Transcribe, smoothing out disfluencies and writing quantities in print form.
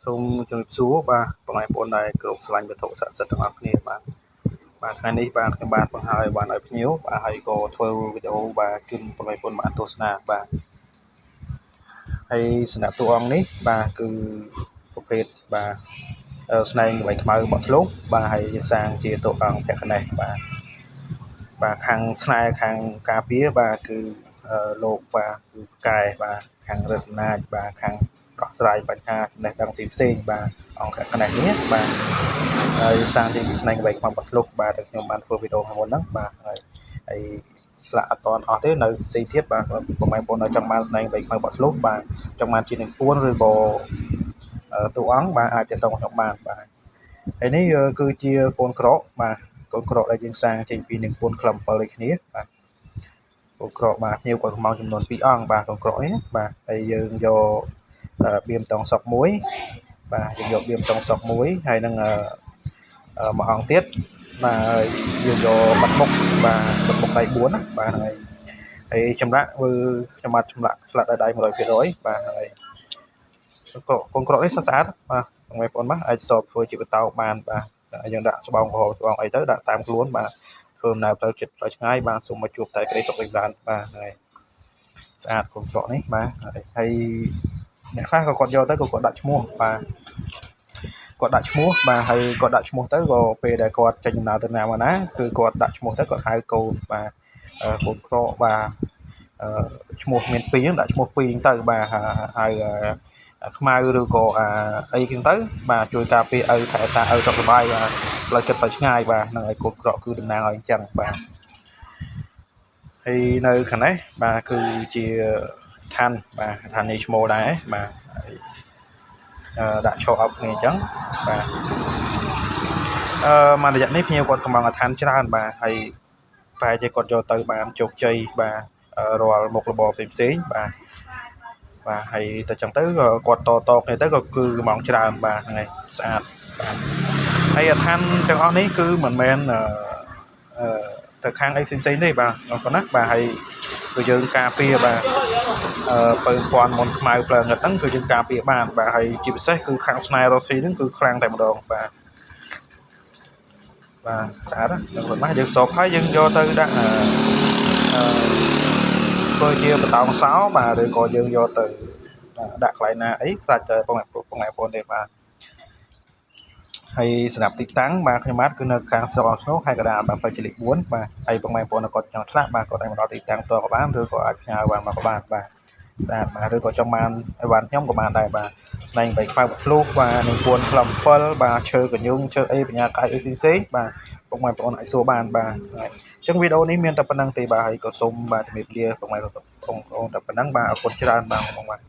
សូមជម្រាបសួរបាទបងប្អូនដែលគោរពស្រឡាញ់វត្ថុស័ក្តិសិទ្ធិទាំងអស់គ្នាបាទថ្ងៃនេះបាទខ្ញុំបានបង្ហាញបានឲ្យភ្ញៀវបាទហើយក៏ធ្វើវីដេអូបាទជូនបងប្អូនបានទស្សនាបាទហើយសម្រាប់តួអង្គនេះបាទគឺប្រភេទបាទស្នែងក្បៃខ្មៅបក់ធ្លុះបាទហើយសាងជាតួអង្គភក្ខណេះបាទខាងស្នែខាងការពារបាទគឺលោកបាទគឺផ្កាយបាទខាងរដ្ឋអំណាចបាទខាងដោះស្រាយបញ្ហាចំណេះដឹងផ្សេងបាទអង្គភក្ខណេះនេះបាទហើយសាងជាស្នែងក្បៃខ្មៅបក់ធ្លុះបាទដែលខ្ញុំបានធ្វើវីដេអូខាងមុនហ្នឹងបាទហើយឆ្លាក់អត់តអស់ទេនៅផ្សេងទៀតបាទបងប្អូននៅចង់បានស្នែងក្បៃខ្មៅបក់ធ្លុះបាទចង់បានជានឹងពួនឬក៏តួអង្គបាទអាចទាក់ទងខ្ញុំបានបាទហើយនេះគឺជាកូនក្រកបាទកូនក្រកដែលយើងសាងចេញពីនឹងពួនក្លឹម7ដូចគ្នាបាទកូនក្រកបាទភ្ញៀវគាត់មកចំនួន2អង្គបាទកូនក្រកនេះបាទហើយយើងយកបៀមតងសុកមួយបាទយើងយកបៀមតងសុកមួយហើយនឹងមួយអង្គទៀតបាទយើងយកបាត់មុខបាទបាត់មុខដៃ4ណាបាទហ្នឹងហើយចម្លាក់ខ្ញុំអាចចម្លាក់ឆ្លាក់ដៃ 100% បាទហើយកូនក្រកនេះស្អាតបាទបងប្អូនបាទអាចសបធ្វើជាបន្តោងបានបាទយើងដាក់ស្បោងក្រហមស្បោងអីទៅដាក់តាមខ្លួនបាទធ្វើដំណើរផ្លូវចិត្តផ្លូវឆ្ងាយបាទសូមមកជួបតែក្តីសុខរីករាយបាទហើយស្អាតកូនក្រកនេះបាទហើយអ្នកខ្លះក៏គាត់យកទៅក៏គាត់ដាក់ឈ្មោះបាទគាត់ដាក់ឈ្មោះបាទហើយគាត់ដាក់ឈ្មោះទៅក៏ពេលដែលគាត់ចេញដំណើរទៅណាមកណាគឺគាត់ដាក់ឈ្មោះទៅគាត់ហៅកូនបាទកូនក្រកបាទឈ្មោះមាន2ហ្នឹងដាក់ឈ្មោះ2ហ្នឹងទៅបាទហើយខ្មៅឬក៏អីហ្នឹងទៅបាទជួយការពារឲ្យថែសារឲ្យសុខសប្បាយបាទផ្លូវចិត្តទៅឆ្ងាយបាទហ្នឹងហើយកូនក្រកគឺតំណាងឲ្យអញ្ចឹងបាទហើយនៅខាងនេះបាទគឺជាឋានបាទឋាននេះឈ្មោះដែរបាទដាក់ឈរអប់គ្នាអញ្ចឹងបាទមករយៈនេះភ្ញៀវគាត់កំពុងឋានច្រើនបាទហើយប្រហែលជាគាត់យកទៅបានជោគជ័យបាទរាល់មុខរបរផ្សេងបាទហើយទៅចឹងទៅគាត់តគ្នាទៅក៏គឺកំងច្រើនបាទហ្នឹងហើយស្អាតបាទហើយឋានទាំងអស់នេះគឺមិនមែនទៅខាងអីផ្សេងទេបាទប៉ុណ្ណាបាទហើយគឺយើងការពារបាទពើពាន់មុនខ្មៅផ្លូវងឹតហ្នឹងគឺយើងការពារបានបាទហើយជាពិសេសគឺខាងស្នែរ៉ូស៊ីហ្នឹងគឺខ្លាំងតែម្ដងបាទស្អាតណាស់ប៉ុណ្ណាយើងសោកហើយយើងយកទៅដាក់ធ្វើជាបន្តោងសោបាទឬក៏យើងយកទៅដាក់កន្លែងណាអីសាច់តែបងប្អូនទេបាទហើយសម្រាប់ទីតាំងបាទខ្ញុំបាទគឺនៅខាងស្រុកអង្គស្នូខេត្តកណ្ដាលបាទផ្លូវជាតិលេខ4បាទហើយបងប្អូនគាត់ចង់ឆ្លាក់បាទគាត់អាចមកដល់ទីតាំងផ្ទាល់ក៏បានឬក៏អាចផ្ញើបានមកក៏បានបាទស្អាតបាទឬក៏ចង់បានឲ្យបានខ្ញុំក៏បានដែរបាទស្នែង3ខ្មៅធ្លុះបាទនឹងពួនក្លំ7បាទឈើកញ្ញូងឈើអីបញ្ញាកាយអីផ្សេងបាទបងប្អូនអាចសួរបានបាទអញ្ចឹងវីដេអូនេះមានតែប៉ុណ្្នឹងទេបាទហើយក៏សូមបាទជំរាបលាបងប្អូនតែប៉ុណ្្នឹងបាទអរគុណច្រើនបាទបងបាទ